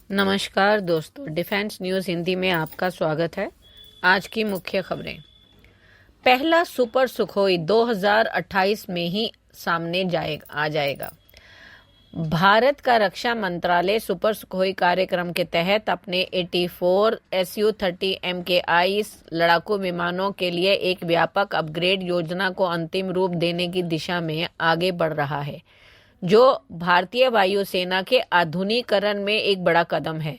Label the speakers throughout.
Speaker 1: नमस्कार दोस्तों, defence news Hindi में आपका स्वागत है। आज की मुख्य खबरें। पहला सुपर सुखोई 2028 में ही सामने आ जाएगा। भारत का रक्षा मंत्रालय सुपर सुखोई कार्यक्रम के तहत अपने 84 Su-30 MKI लड़ाकू विमानों के लिए एक व्यापक अपग्रेड योजना को अंतिम रूप देने की दिशा में आगे बढ़ रहा है, जो भारतीय वायुसेना के आधुनिकीकरण में एक बड़ा कदम है।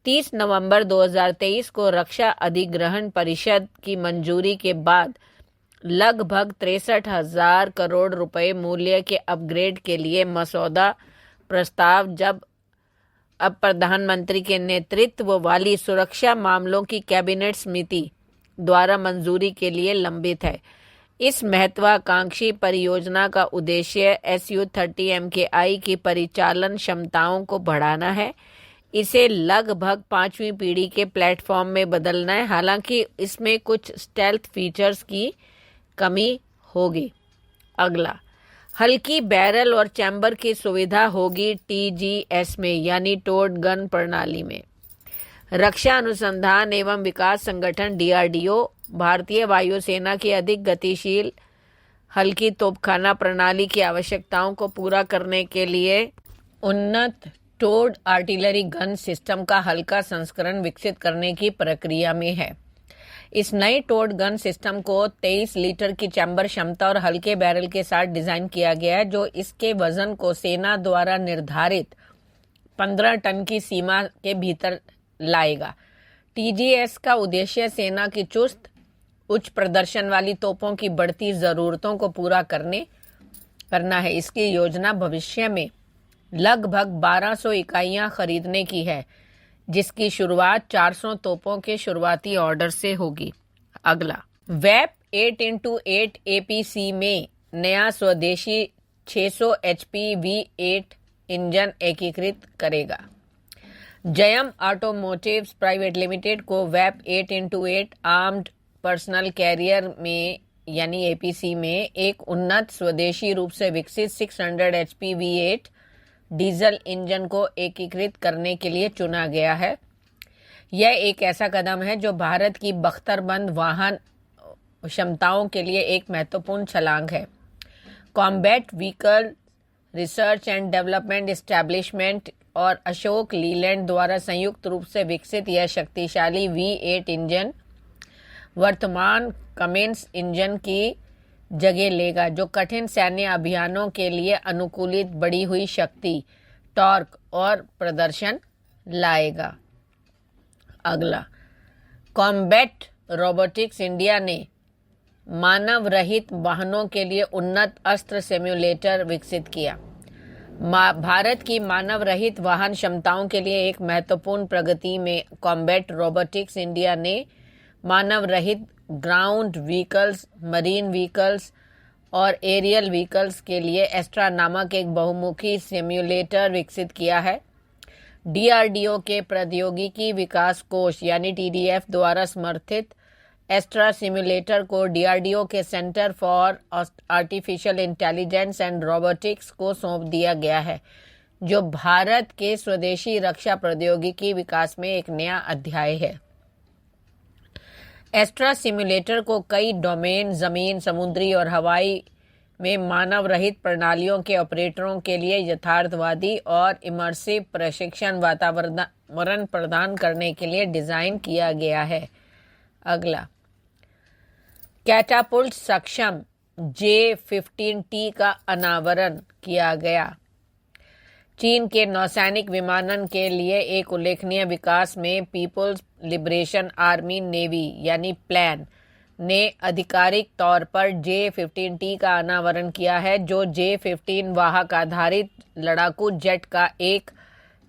Speaker 1: 30 नवंबर 2023 को रक्षा अधिग्रहण परिषद की मंजूरी के बाद लगभग 63,000 करोड़ रुपए मूल्य के अपग्रेड के लिए मसौदा प्रस्ताव अब प्रधानमंत्री के नेतृत्व वाली सुरक्षा मामलों की कैबिनेट समिति द्वारा मंजूरी के लिए लंबित है। इस महत्वाकांक्षी परियोजना का उद्देश्य Su-30 MKI की परिचालन क्षमताओं को बढ़ाना है। इसे लगभग 5वीं पीढ़ी के प्लेटफॉर्म में बदलना है, हालांकि इसमें कुछ स्टेल्थ फीचर्स की कमी होगी। अगला, हल्की बैरल और चैम्बर की सुविधा होगी TGS में, यानी टोड गन प्रणाली में। रक्षा अनुसंधान एवं विकास संगठन DRDO भारतीय वायुसेना की अधिक गतिशील हल्की तोपखाना प्रणाली की आवश्यकताओं को पूरा करने के लिए उन्नत टोड आर्टिलरी गन सिस्टम का हल्का संस्करण विकसित करने की प्रक्रिया में है। इस नए टोड गन सिस्टम को 23 लीटर की चैम्बर क्षमता और हल्के बैरल के साथ डिजाइन किया गया है, जो इसके वजन को सेना द्वारा निर्धारित 15 टन की सीमा के भीतर लाएगा। TGS का उद्देश्य सेना की चुस्त उच्च प्रदर्शन वाली तोपों की बढ़ती जरूरतों को पूरा करना है। इसकी योजना भविष्य में लगभग 1200 इकाइयां खरीदने की है, जिसकी शुरुआत 400 तोपों के शुरुआती ऑर्डर से होगी। अगला, वेप 8x8 APC में नया स्वदेशी 600 HP V8 इंजन एकीकृत करेगा। जयम ऑटोमोटिव्स प्राइवेट लिमिटेड को वेप 8x8 आर्म्ड पर्सनल कैरियर में यानी APC में एक उन्नत स्वदेशी रूप से विकसित 600 HP V8 डीजल इंजन को एकीकृत करने के लिए चुना गया है। यह एक ऐसा कदम है जो भारत की बख्तरबंद वाहन क्षमताओं के लिए एक महत्वपूर्ण छलांग है। Combat vehicle research and development establishment और अशोक लीलैंड द्वारा संयुक्त रूप से विकसित यह शक्तिशाली V8 इंजन वर्तमान कमिंस इंजन की जगह लेगा, जो कठिन सैन्य अभियानों के लिए अनुकूलित बढ़ी हुई शक्ति, टॉर्क और प्रदर्शन लाएगा। अगला, कॉम्बैट रोबोटिक्स इंडिया ने मानव रहित वाहनों के लिए उन्नत अस्त्र सिम्युलेटर विकसित किया। भारत की मानव रहित वाहन क्षमताओं के लिए एक महत्वपूर्ण प्रगति में कॉम्बैट रोबोटिक्स इंडिया ने मानव रहित ग्राउंड व्हीकल्स, मरीन व्हीकल्स और एरियल व्हीकल्स के लिए एस्ट्रा नामक एक बहुमुखी सिम्युलेटर विकसित किया है। DRDO के प्रौद्योगिकी विकास कोष यानी TDF द्वारा समर्थित एस्ट्रा सिम्युलेटर को DRDO के centre for artificial intelligence and robotics को सौंप दिया गया है, जो भारत के स्वदेशी रक्षा प्रौद्योगिकी विकास में एक नया अध्याय है। एस्ट्रा सिम्युलेटर को कई डोमेन जमीन, समुद्री और हवाई में मानव रहित प्रणालियों के ऑपरेटरों के लिए यथार्थवादी और इमर्सिव प्रशिक्षण वातावरण प्रदान करने के लिए डिजाइन किया गया है। अगला, कैटापुल्ट सक्षम J-15T का अनावरण किया गया। चीन के नौसैनिक विमानन के लिए एक उल्लेखनीय विकास में पीपुल्स लिबरेशन आर्मी नेवी यानी प्लान ने आधिकारिक तौर पर J-15T का अनावरण किया है, जो J-15 वाहक आधारित लड़ाकू जेट का एक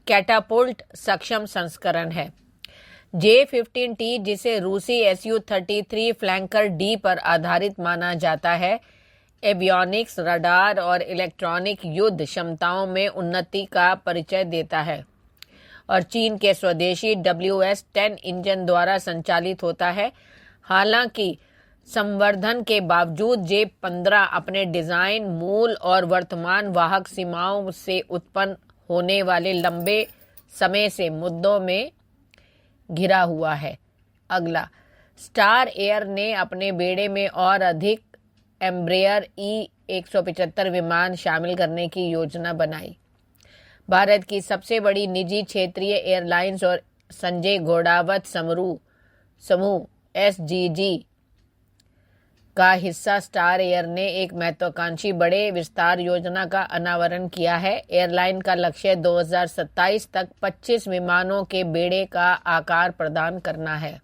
Speaker 1: कैटापुल्ट सक्षम संस्करण है। J-15T, जिसे रूसी Su-33 फ्लैंकर D पर आधारित माना जाता है, एवियोनिक्स, रडार और इलेक्ट्रॉनिक युद्ध क्षमताओं में उन्नति का परिचय देता है और चीन के स्वदेशी WS-10 इंजन द्वारा संचालित होता है। हालांकि संवर्धन के बावजूद J-15 अपने डिजाइन, मूल और वर्तमान वाहक सीमाओं से उत्पन्न होने वाले लंबे समय से मुद्दों में घिरा हुआ है। अगला, स्टार एयर ने अपने बेड़े में और अधिक एम्ब्रेयर E175 विमान शामिल करने की योजना बनाई। भारत की सबसे बड़ी निजी क्षेत्रीय एयरलाइंस और संजय घोड़ावत समूह SGG का हिस्सा स्टार एयर ने एक महत्वाकांक्षी बड़े विस्तार योजना का अनावरण किया है। एयरलाइन का लक्ष्य 2027 तक 25 विमानों के बेड़े का आकार प्रदान करना है,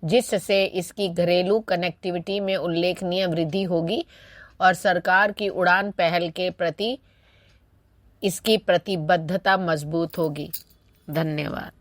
Speaker 1: जिससे इसकी घरेलू कनेक्टिविटी में उल्लेखनीय वृद्धि होगी और सरकार की उड़ान पहल के प्रति इसकी प्रतिबद्धता मजबूत होगी। धन्यवाद।